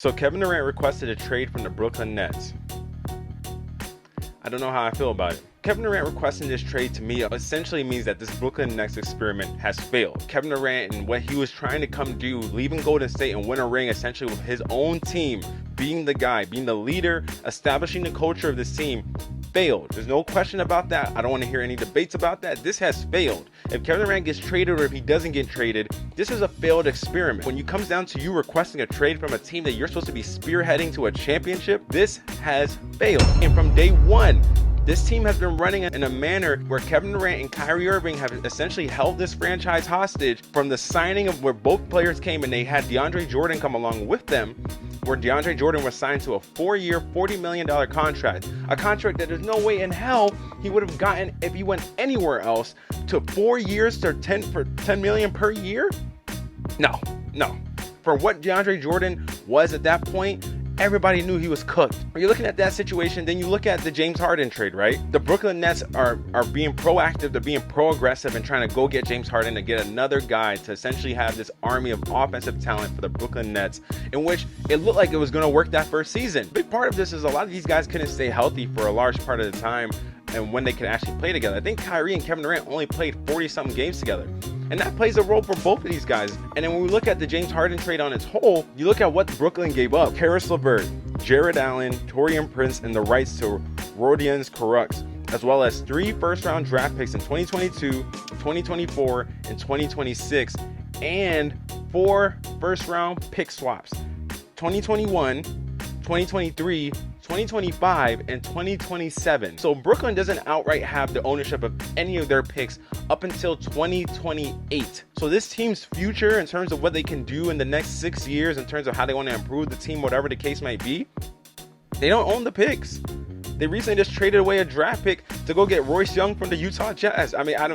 So Kevin Durant requested a trade from the Brooklyn Nets. I don't know how I feel about it. Kevin Durant requesting this trade to me essentially means that this Brooklyn Nets experiment has failed. Kevin Durant and what he was trying to come do, leaving Golden State and win a ring essentially with his own team, being the guy, being the leader, establishing the culture of this team, failed. There's no question about that. I don't want to hear any debates about that. This has failed. If Kevin Durant gets traded or if he doesn't get traded, this is a failed experiment. When it comes down to you requesting a trade from a team that you're supposed to be spearheading to a championship, this has failed. And from day one, this team has been running in a manner where Kevin Durant and Kyrie Irving have essentially held this franchise hostage from the signing of where both players came, and they had DeAndre Jordan come along with them, where DeAndre Jordan was signed to a 4-year, $40 million contract. A contract that there's no way in hell he would have gotten if he went anywhere else. To 4 years to $10 million per year? No. For what DeAndre Jordan was at that point, everybody knew he was cooked. When you're looking at that situation, then you look at the James Harden trade, right? The Brooklyn Nets are being proactive, they're being pro-aggressive and trying to go get James Harden to get another guy to essentially have this army of offensive talent for the Brooklyn Nets, in which it looked like it was going to work that first season. Big part of this is a lot of these guys couldn't stay healthy for a large part of the time and when they could actually play together. I think Kyrie and Kevin Durant only played 40-something games together. And that plays a role for both of these guys. And then when we look at the James Harden trade on its whole, you look at what Brooklyn gave up. Karis LeVert, Jared Allen, Taurean Prince, and the rights to Rodions Kurucs, as well as 3 first-round draft picks in 2022, 2024, and 2026, and 4 first-round pick swaps, 2021, 2023, 2025, and 2027. So Brooklyn doesn't outright have the ownership of any of their picks up until 2028. So this team's future in terms of what they can do in the next 6 years, in terms of how they want to improve the team, whatever the case might be, they don't own the picks. They recently just traded away a draft pick to go get Royce Young from the Utah Jazz. I mean, I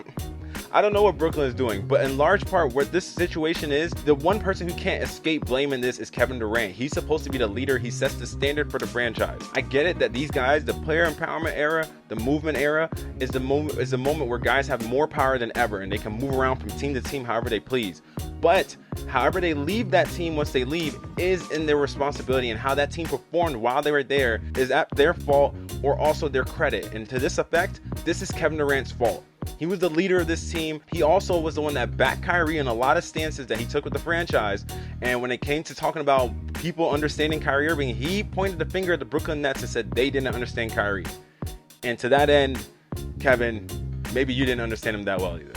don't know what Brooklyn is doing, but in large part where this situation is, the one person who can't escape blaming this is Kevin Durant. He's supposed to be the leader. He sets the standard for the franchise. I get it that these guys, the player empowerment era, the movement era, is the moment where guys have more power than ever and they can move around from team to team however they please. But however they leave that team once they leave is in their responsibility, and how that team performed while they were there is at their fault or also their credit. And to this effect, this is Kevin Durant's fault. He was the leader of this team. He also was the one that backed Kyrie in a lot of stances that he took with the franchise. And when it came to talking about people understanding Kyrie Irving, he pointed the finger at the Brooklyn Nets and said they didn't understand Kyrie. And to that end, Kevin, maybe you didn't understand him that well either.